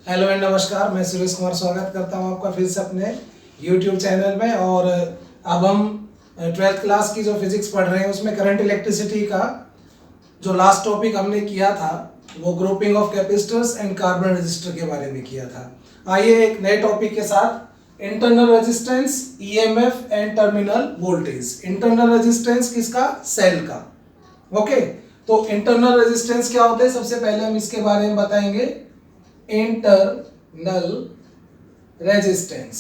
Hello and नमस्कार, मैं सुरेश कुमार स्वागत करता हूं आपका फिर से अपने YouTube चैनल में। और अब हम 12th क्लास की जो फिजिक्स पढ़ रहे हैं उसमें करंट इलेक्ट्रिसिटी का जो लास्ट टॉपिक हमने किया था वो grouping of capacitors and carbon resistor के बारे में किया था। आइए एक नए टॉपिक के साथ internal resistance, EMF and terminal voltage. Internal resistance किसका? सेल का। ओके, तो इंटरनल रेजिस्टेंस क्या होता है सबसे पहले हम इसके बारे में बताएंगे। इंटरनल रेजिस्टेंस,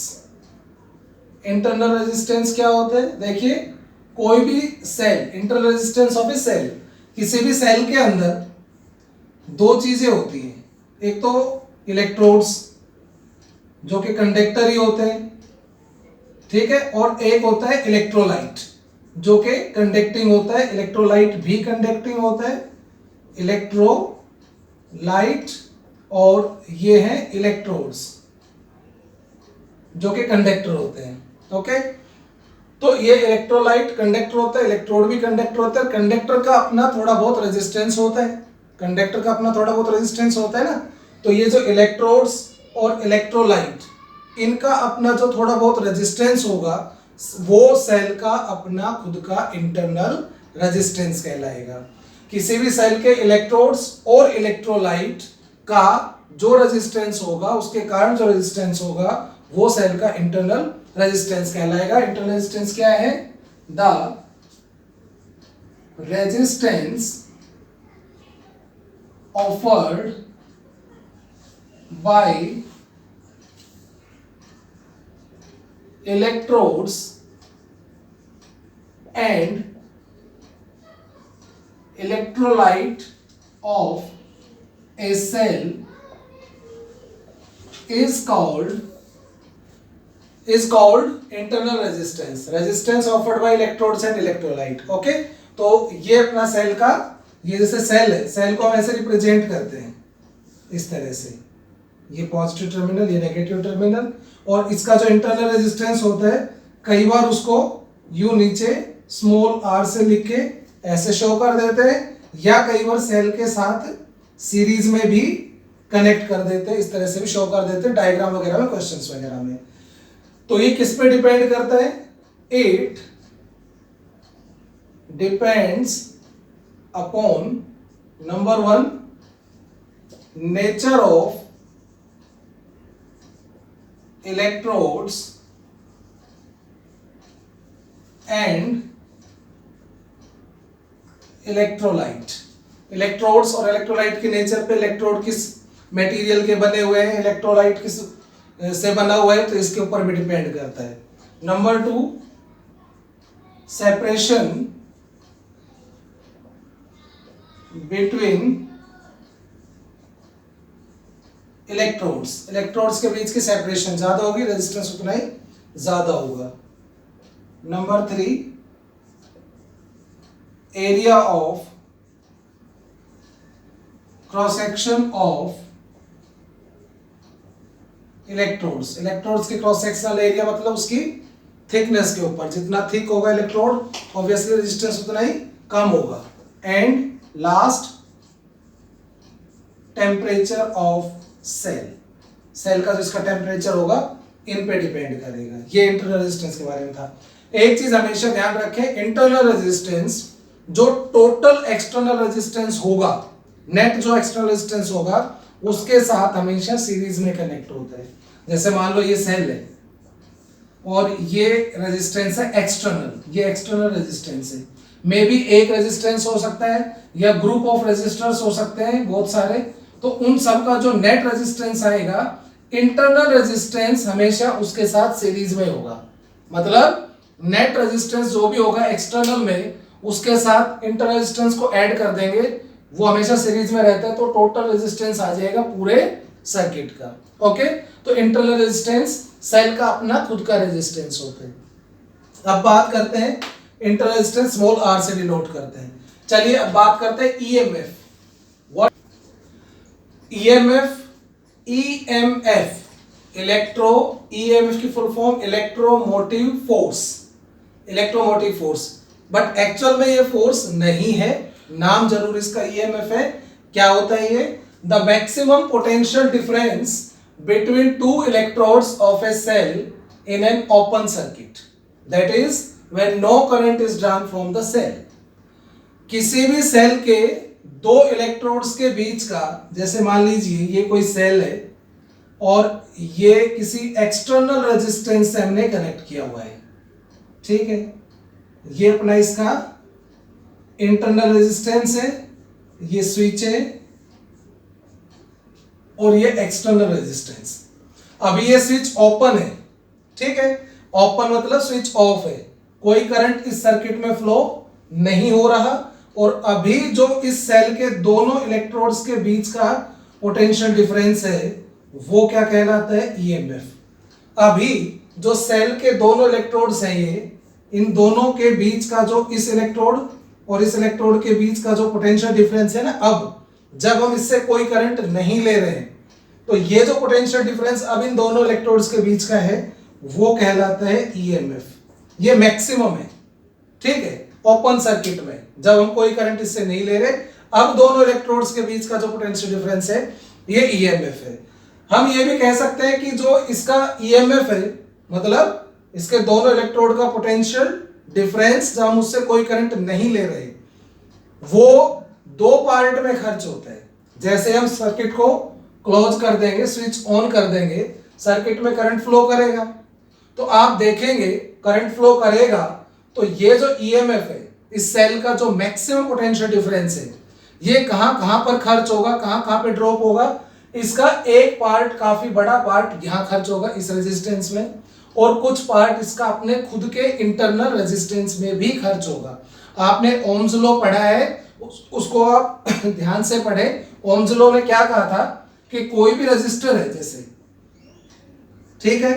इंटरनल रेजिस्टेंस क्या होता है? देखिए, कोई भी cell, internal resistance of a cell, किसी भी सेल के अंदर दो चीजें होती हैं। एक तो इलेक्ट्रोड्स जो कि कंडक्टर ही होते हैं, ठीक है, और एक होता है इलेक्ट्रोलाइट जो कि कंडक्टिंग होता है। इलेक्ट्रोलाइट भी कंडक्टिंग होता है, इलेक्ट्रोलाइट, और ये हैं इलेक्ट्रोड्स जो कि कंडक्टर होते हैं। ओके, तो ये इलेक्ट्रोलाइट कंडक्टर होता है, इलेक्ट्रोड भी कंडक्टर होता है। कंडक्टर का अपना थोड़ा बहुत रेजिस्टेंस होता है, कंडक्टर का अपना थोड़ा बहुत रेजिस्टेंस होता है ना। तो ये जो इलेक्ट्रोड्स और इलेक्ट्रोलाइट, इनका अपना जो थोड़ा बहुत रेजिस्टेंस होगा वो सेल का अपना खुद का इंटरनल रेजिस्टेंस कहलाएगा। किसी भी सेल के इलेक्ट्रोड्स और इलेक्ट्रोलाइट का जो रेजिस्टेंस होगा, उसके कारण जो रेजिस्टेंस होगा वो सेल का इंटरनल रेजिस्टेंस कहलाएगा। इंटरनल रेजिस्टेंस क्या है? The resistance offered by electrodes and electrolyte of a cell is called internal resistance, resistance offered by electrodes and electrolyte। Okay, तो ये अपना सेल का, ये जैसे सेल है, सेल को हम ऐसे रिप्रेजेंट करते हैं इस तरह से, ये पॉजिटिव टर्मिनल, ये नेगेटिव टर्मिनल, और इसका जो इंटरनल रेजिस्टेंस होता है कई बार उसको यू नीचे स्मॉल r से लिख के ऐसे शो कर देते हैं, या कई बार सेल के साथ सीरीज में भी कनेक्ट कर देते हैं, इस तरह से भी शो कर देते हैं डायग्राम वगैरह में, क्वेश्चंस वगैरह में। तो ये किस पे डिपेंड करता है? It depends upon number 1 nature of electrodes and electrolyte. Electrodes और इलेक्ट्रोलाइट के नेचर पे, इलेक्ट्रोड किस मटेरियल के बने हुए हैं, इलेक्ट्रोलाइट किस से बना हुआ है, तो इसके ऊपर भी डिपेंड करता है। Number 2 separation between electrodes, electrodes के बीच की सेपरेशन ज्यादा होगी, रेजिस्टेंस उतना ही ज्यादा होगा। Number 3 area of cross section of electrodes, electrodes के क्रॉस सेक्शनल एरिया मतलब उसकी थिकनेस के ऊपर, जितना थिक होगा इलेक्ट्रोड ऑब्वियसली रेजिस्टेंस उतना ही कम होगा। And last temperature of cell, cell का जो इसका टेम्परेचर होगा इन पे डिपेंड करेगा। ये इंटरनल रेजिस्टेंस के बारे में था। एक चीज हमेशा ध्यान रखें, इंटरनल रेजिस्टेंस जो टोटल एक्सटर्नल रेजिस्टेंस होगा, नेट जो एक्सटर्नल रेजिस्टेंस होगा उसके साथ हमेशा सीरीज में कनेक्ट होता है। जैसे मान लो ये सेल है और ये रेजिस्टेंस है एक्सटर्नल, ये एक्सटर्नल रेजिस्टेंस है। मे बी एक रेजिस्टेंस हो सकता है या ग्रुप ऑफ रेजिस्टर्स हो सकते हैं बहुत सारे, तो उन सब का जो नेट रेजिस्टेंस आएगा, इंटरनल रेजिस्टेंस हमेशा उसके साथ सीरीज में होगा। मतलब नेट रेजिस्टेंस जो भी होगा एक्सटर्नल में, उसके साथ इंटरनल रेजिस्टेंस को ऐड कर देंगे, वो हमेशा सीरीज में रहता है, तो टोटल रेजिस्टेंस आ जाएगा पूरे सर्किट का। ओके, तो इंटरनल रेजिस्टेंस सेल का अपना खुद का रेजिस्टेंस होता है। अब बात करते हैं इंटरनल रेजिस्टेंस स्मॉल r से डिनोट करते हैं। चलिए अब बात करते हैं EMF. What EMF? EMF electro, EMF की full form electromotive force, electromotive force, but actual में ये फोर्स नहीं है, नाम जरूर इसका ईएमएफ है। क्या होता है ये? The maximum potential difference between two electrodes of a cell in an open circuit, that is when no current is drawn from the cell. किसी भी सेल के दो इलेक्ट्रोड्स के बीच का, जैसे मान लीजिए ये कोई सेल है और ये किसी एक्सटर्नल रेजिस्टेंस से हमने कनेक्ट किया हुआ है, ठीक है, ये अपना इसका इंटरनल रेजिस्टेंस है, ये स्विच है और ये एक्सटर्नल रेजिस्टेंस। अभी ये स्विच ओपन है, ठीक है, ओपन मतलब स्विच ऑफ है, कोई करंट इस सर्किट में फ्लो नहीं हो रहा और अभी जो इस सेल के दोनों इलेक्ट्रोड्स के बीच का पोटेंशियल डिफरेंस है वो क्या कहलाता है, ईएमएफ। अभी जो सेल के दोनों इलेक्ट्रोड्स हैं ये, इन दोनों के बीच का जो इस इलेक्ट्रोड और इस इलेक्ट्रोड के बीच का जो पोटेंशियल डिफरेंस है ना, अब जब हम इससे कोई करंट नहीं ले रहे हैं तो ये जो पोटेंशियल डिफरेंस अब इन दोनों इलेक्ट्रोड्स के बीच का है वो कहलाता है ईएमएफ। ये मैक्सिमम है, ठीक है, ओपन सर्किट में जब हम कोई करंट इससे नहीं ले रहे, अब दोनों इलेक्ट्रोड्स के बीच का जो पोटेंशियल डिफरेंस है ये ईएमएफ है। हम ये भी कह सकते हैं कि जो इसका ईएमएफ है मतलब इसके दोनों इलेक्ट्रोड का पोटेंशियल डिफरेंस जब हम उससे कोई करंट नहीं ले रहे वो दो पार्ट में खर्च होता है। जैसे हम सर्किट को क्लोज कर देंगे, स्विच ऑन कर देंगे, सर्किट में करंट फ्लो करेगा, तो आप देखेंगे करंट फ्लो करेगा तो ये जो ईएमएफ है इस सेल का जो मैक्सिमम पोटेंशियल डिफरेंस है ये कहां कहां पर खर्च होगा, कहां कहां पे ड्रॉप होगा, इसका एक पार्ट, काफी बड़ा पार्ट यहां खर्च होगा इस रेजिस्टेंस में और कुछ पार्ट इसका अपने खुद के इंटरनल रेजिस्टेंस में भी खर्च होगा। आपने ओम्स लॉ पढ़ा है, उसको आप ध्यान से पढ़े। ओम्स लॉ ने क्या कहा था कि कोई भी रेजिस्टर है जैसे, ठीक है,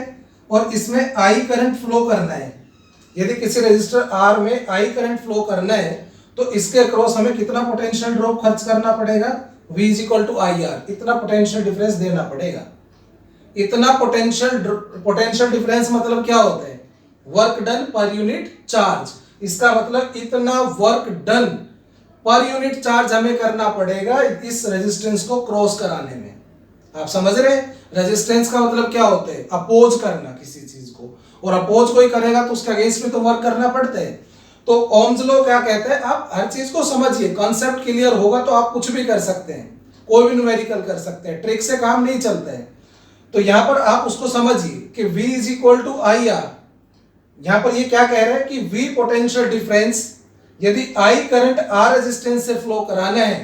और इसमें आई करंट फ्लो करना है, यदि किसी रेजिस्टर आर में आई करंट फ्लो करना है तो इसके अक्रॉस हमें कितना पोटेंशियल ड्रॉप खर्च करना पड़ेगा, V is equal to I R, इतना पोटेंशियल डिफरेंस देना पड़ेगा। इतना पोटेंशियल डिफरेंस मतलब क्या होता है, work done per unit charge. इसका मतलब इतना work done per unit charge हमें करना पड़ेगा इस रेजिस्टेंस को क्रॉस कराने में। आप समझ रहे हैं, रेजिस्टेंस का मतलब क्या होता है, अपोज करना किसी चीज को, और अपोज कोई करेगा तो उसके अगेंस्ट में तो वर्क करना पड़ता है। तो ओम्स लॉ क्या कहता है, आप हर चीज को समझिए, कॉन्सेप्ट क्लियर होगा तो आप कुछ भी कर सकते हैं, कोई भी न्यूमेरिकल कर सकते हैं, ट्रिक से काम नहीं चलता है। तो यहां पर आप उसको समझिए कि V is equal to I R. यहां पर ये क्या कह रहे हैं कि V पोटेंशियल डिफरेंस, यदि I करंट R रेजिस्टेंस से फ्लो कराना है,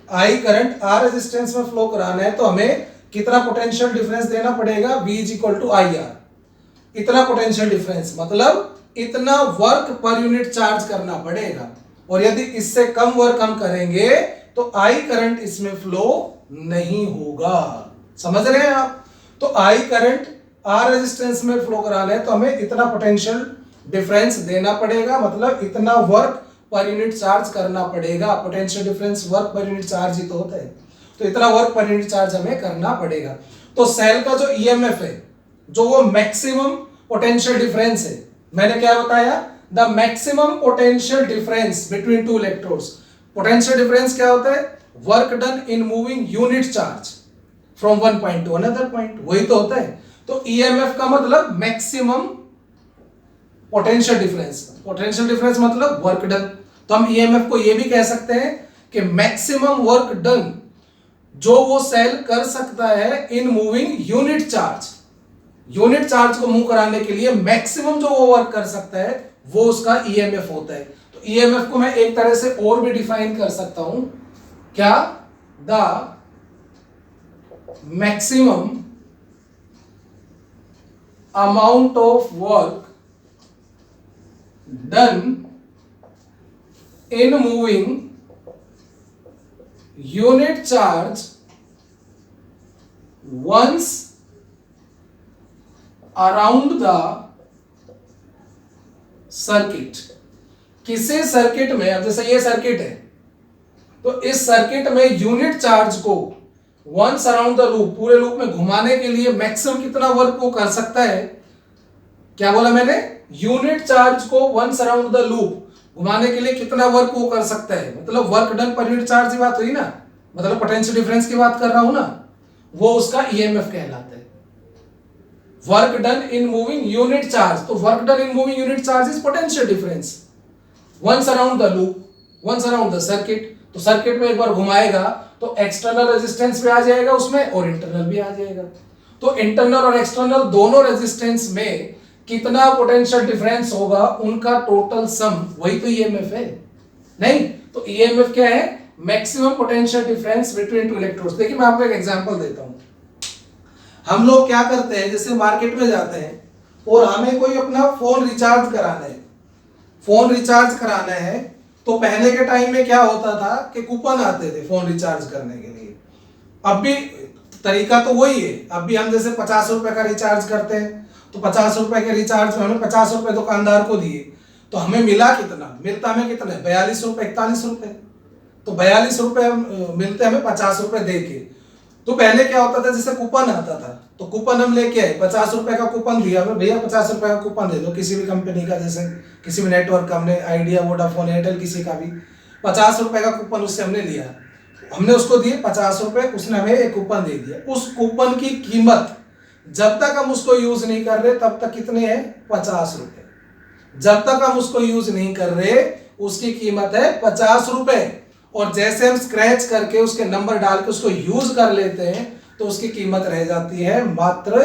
I करंट R रेजिस्टेंस में फ्लो कराना है तो हमें कितना पोटेंशियल डिफरेंस देना पड़ेगा, V is equal to I R. इतना पोटेंशियल डिफरेंस मतलब इतना वर्क पर यूनिट चार्ज करना पड़ेगा, और यदि इससे कम वर्क हम करेंगे तो I करंट इसमें फ्लो नहीं होगा। समझ रहे हैं आप? तो I करंट R रेजिस्टेंस में फ्लो कराना है तो हमें इतना पोटेंशियल डिफरेंस देना पड़ेगा, मतलब इतना वर्क पर यूनिट चार्ज करना पड़ेगा। Potential difference work per unit charge ही तो होता है, तो इतना वर्क पर यूनिट चार्ज हमें करना पड़ेगा। तो सेल का जो ईएमएफ है, जो वो मैक्सिमम पोटेंशियल डिफरेंस है, मैंने क्या बताया, the maximum potential difference between two electrodes. Potential difference क्या होता है, work done in moving unit charge from one point two another point, वही तो होता है। तो ईएमएफ का मतलब maximum potential difference, potential difference मतलब वर्क डन। तो हम ईएमएफ को ये भी कह सकते हैं कि मैक्सिमम वर्क डन जो वो सेल कर सकता है इन moving unit charge. Unit charge को मूव कराने के लिए मैक्सिमम जो वो वर्क कर सकता है वो उसका ईएमएफ होता है। तो ईएमएफ को मैं एक तरह से और भी डिफाइन कर सकता हूं, क्या, the maximum amount of work done in moving unit charge once around the circuit। किसी सर्किट में, अब जैसे ये सर्किट है तो इस सर्किट में यूनिट चार्ज को वंस अराउंड द लूप, पूरे लूप में घुमाने के लिए मैक्सिमम कितना वर्क को कर सकता है। क्या बोला मैंने, यूनिट चार्ज को वंस अराउंड द लूप घुमाने के लिए कितना वर्क वो कर सकता है, मतलब work done per unit charge की बात हुई ना, मतलब पोटेंशियल डिफरेंस की बात कर रहा हूं ना। वो उसका ईएमएफ कहलाता है। Work done in moving unit charge, तो work done in moving unit charge is potential difference once around the loop, once around the circuit. तो सर्किट में एक बार घुमाएगा तो एक्सटर्नल रेजिस्टेंस भी आ जाएगा उसमें और इंटरनल भी आ जाएगा। तो इंटरनल और एक्सटर्नल दोनों रेजिस्टेंस में कितना पोटेंशियल डिफरेंस होगा, उनका टोटल सम, वही तो ईएमएफ है। नहीं तो ईएमएफ क्या है, maximum potential difference between two electrodes. देखिए मैं आपको एक एग्जांपल देता हूं। हम लोग क्या करते हैं, जैसे मार्केट में जाते हैं और हमें कोई अपना फोन रिचार्ज कराना है, फोन रिचार्ज कराना है, तो पहले के टाइम में क्या होता था कि कूपन आते थे फोन रिचार्ज करने के लिए। अब भी तरीका तो वही है। अब भी हम जैसे 50 रुपए का रिचार्ज करते हैं, तो 50 रुपए के रिचार्ज में हमने 50 रुपए दुकानदार को दिए, तो हमें मिला कितना, मिलता हमें कितने, 42 रुपए 41 रुपए। तो 42 रुपए मिलते हमें 50 रुपए दे के। तो पहले क्या होता था, जैसे कूपन आता था तो कूपन हम लेके आए, 50 रुपए का कूपन दिया, भैया 50 रुपए का कूपन दे दो किसी भी कंपनी का, जैसे किसी भी नेटवर्क का, हमने आइडिया, वोडाफोन, एयरटेल, किसी का भी 50 रुपए का कूपन उससे हमने लिया, हमने उसको दिए 50 रुपए, उसने हमें एक कूपन दे दिया। उस कूपन की कीमत जब तक हम उसको यूज नहीं कर रहे तब तक कितने है, 50 रुपए। जब तक हम उसको यूज नहीं कर रहे उसकी कीमत है 50 रुपए, और जैसे हम स्क्रैच करके उसके नंबर डाल के उसको यूज कर लेते हैं तो उसकी कीमत रह जाती है मात्र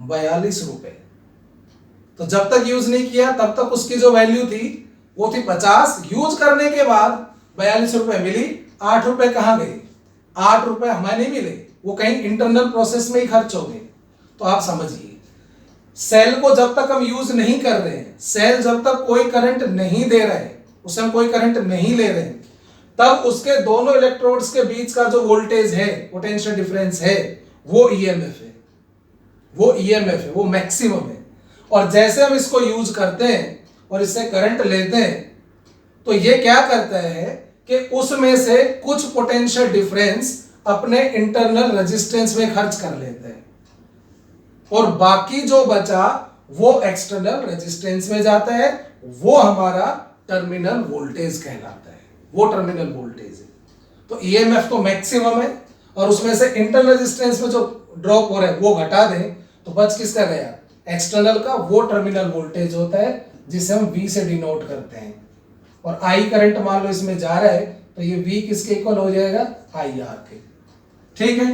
42 रुपए। तो जब तक यूज नहीं किया तब तक उसकी जो वैल्यू थी वो थी 50, यूज करने के बाद 42 रुपए मिली। 8 रुपए कहां गए, 8 रुपए हमें नहीं मिले, वो कहीं इंटरनल प्रोसेस में ही खर्च हो गए। तो आप समझिए, सेल को जब तक हम यूज नहीं कर रहे हैं, सेल जब तक कोई करंट नहीं दे रहे हैं, उसे हम कोई करंट नहीं ले रहे हैं, तब उसके दोनों इलेक्ट्रोड्स के बीच का जो वोल्टेज है, पोटेंशियल डिफरेंस है, वो ईएमएफ है, वो ईएमएफ है, वो मैक्सिमम है। और जैसे हम इसको यूज करते हैं और इससे करंट लेते हैं तो ये क्या करता है कि उसमें से कुछ पोटेंशियल डिफरेंस अपने इंटरनल रेजिस्टेंस में खर्च कर लेते हैं और बाकी जो बचा वो एक्सटर्नल रेजिस्टेंस में जाता है। वो हमारा टर्मिनल वोल्टेज कहलाता है, वो टर्मिनल वोल्टेज है। तो ईएमएफ तो मैक्सिमम है और उसमें से इंटरनल रेजिस्टेंस में जो ड्रॉप हो रहा है वो घटा दें तो बच किसका गया, एक्सटर्नल का। वो टर्मिनल वोल्टेज होता है जिसे हम V से डिनोट करते हैं। और I करंट मान लो इसमें जा रहा है तो ये V किसके इक्वल हो जाएगा, IR के। ठीक है,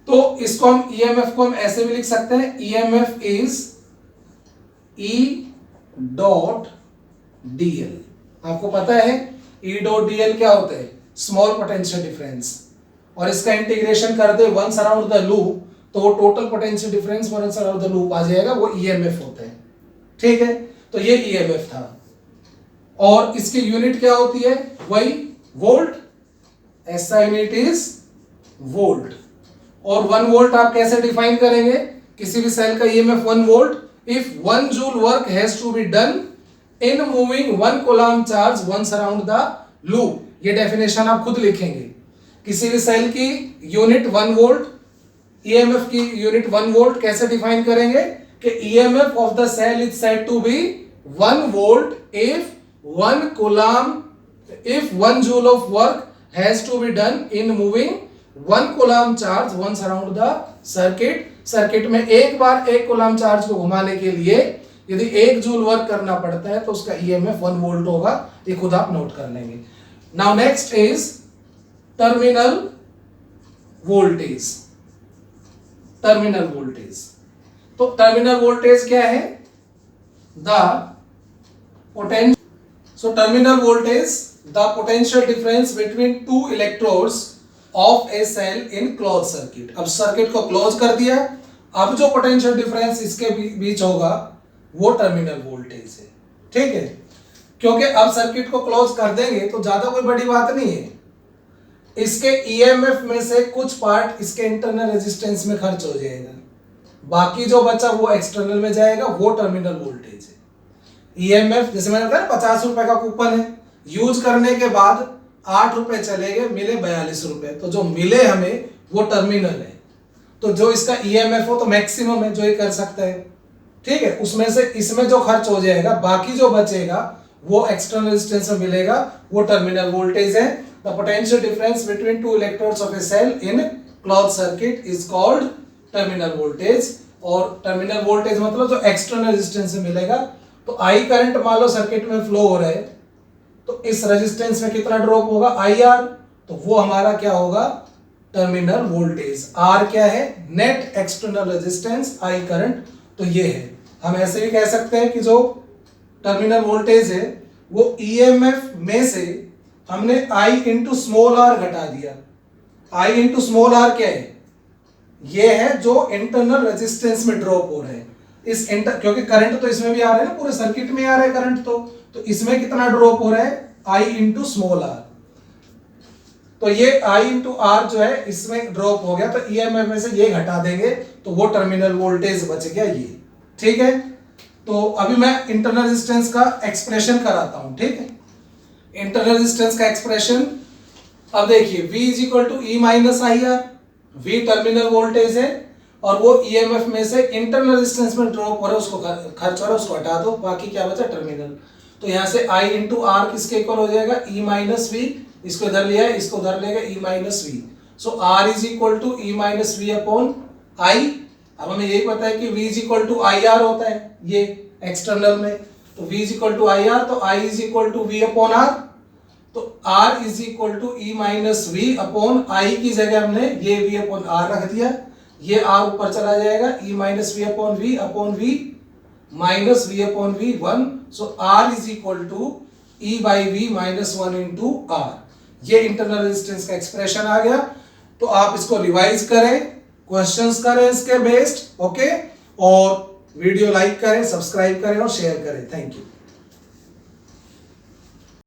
तो इसको हम ईएमएफ को हम ऐसे भी लिख सकते हैं, EMF is E dot DL। आपको पता है E डॉट DL क्या होता है, स्मॉल पोटेंशियल डिफरेंस, और इसका इंटीग्रेशन कर दे वंस अराउंड द लूप तो वो total potential difference once around the loop आ जाएगा, वो ईएमएफ होता है। ठीक है, तो ये ईएमएफ था। और इसकी यूनिट क्या होती है, वही वोल्ट, ऐसा यूनिट इज वोल्ट। और 1 वोल्ट आप कैसे डिफाइन करेंगे, किसी भी सेल का EMF 1 volt if 1 joule work has to be done in moving 1 coulomb charge once around the loop. ये डेफिनेशन आप खुद लिखेंगे। किसी भी सेल की यूनिट 1 वोल्ट, ईएमएफ की यूनिट 1 वोल्ट कैसे डिफाइन करेंगे कि EMF of the cell is said to be 1 volt if 1 coulomb, if 1 joule of work has to be done in moving 1 coulomb charge once around the circuit। Circuit में एक बार 1 coulomb charge को घुमाने के लिए यदि 1 joule work करना पड़ता है तो उसका ईएमएफ 1 वोल्ट होगा। ये खुद आप नोट कर लेंगे। Now next is terminal voltage. Terminal voltage, तो टर्मिनल वोल्टेज क्या है, the potential, so terminal voltage the potential difference between two electrodes of a cell in closed circuit। अब सर्किट को क्लोज कर दिया, अब जो पोटेंशियल डिफरेंस इसके बीच होगा वो टर्मिनल वोल्टेज है। ठीक है, क्योंकि अब सर्किट को क्लोज कर देंगे तो ज्यादा कोई बड़ी बात नहीं है, इसके ईएमएफ में से कुछ पार्ट इसके इंटरनल रेजिस्टेंस में खर्च हो जाएगा, बाकी जो बचा वो एक्सटर्नल में जाएगा, वो टर्मिनल वोल्टेज है। ईएमएफ जैसे मैंने कहा 50 रुपए का कूपन है, यूज करने के बाद 8 रुपए चले गए, मिले 42 रुपए, तो जो मिले हमें वो टर्मिनल है। तो जो इसका ईएमएफ हो तो मैक्सिमम है जो ये कर सकता है। ठीक है, उसमें से इसमें जो खर्च हो जाएगा, बाकी जो बचेगा वो एक्सटर्नल रेजिस्टेंस में मिलेगा, वो टर्मिनल वोल्टेज है। The potential difference between two electrodes of a cell in closed circuit is called terminal voltage. और टर्मिनल वोल्टेज मतलब जो एक्सटर्नल रेजिस्टेंस से मिलेगा। तो आई करंट मान लो सर्किट में फ्लो हो रहा है, तो इस रेजिस्टेंस में कितना ड्रॉप होगा, आई आर, तो वो हमारा क्या होगा, टर्मिनल वोल्टेज। आर क्या है, net external resistance, I current, तो ये है। हम ऐसे भी कह सकते हैं कि जो टर्मिनल वोल्टेज है वो ईएमएफ में से हमने आई इंटू स्मॉल आर घटा दिया। आई इंटू स्मॉल आर क्या है, ये है जो इंटरनल रेजिस्टेंस में ड्रॉप हो रहे हैं। क्योंकि करंट तो इसमें भी आ रहा है ना, पूरे सर्किट में आ रहा है करंट, तो इसमें कितना ड्रॉप हो रहा है, आई इंटू स्मॉल आर। तो ये आई इंटू आर जो है इसमें ड्रॉप हो गया, तो ईएमएफ में से ये घटा देंगे तो वो टर्मिनल वोल्टेज बच गया ये। ठीक है, तो अभी मैं इंटरनल रेजिस्टेंस का एक्सप्रेशन कराता हूं। ठीक है, इंटरनल रेजिस्टेंस का एक्सप्रेशन अब देखिए, V is equal to E minus I R. V terminal voltage है और वो ईएमएफ में से इंटरनल रेजिस्टेंस में ड्रॉप हो रहा है, उसको खर्च हो रहा है, उसको हटा दो, बाकी क्या बचा, टर्मिनल। तो यहाँ से I इंटू आर किसके इक्वल हो जाएगा, ई माइनस वी। इसको इधर लिया है, इसको उधर लेगा, E minus V. So R is equal to E minus V upon I. अब हमें यही पता है कि V is equal to I R होता है ये एक्सटर्नल में, तो V is equal to I R, तो I is equal to V upon R. तो R is equal to E minus V upon I की जगह हमने ये V अपॉन आर रख दिया, ये R ऊपर चला जाएगा, E minus V upon V minus V upon V 1। So R is equal to E by V minus 1 into R. ये इंटरनल रेजिस्टेंस का एक्सप्रेशन आ गया। तो आप इसको रिवाइज करें, क्वेश्चंस करें इसके बेस्ड, ओके, और वीडियो लाइक करें, सब्सक्राइब करें और शेयर करें। Thank you.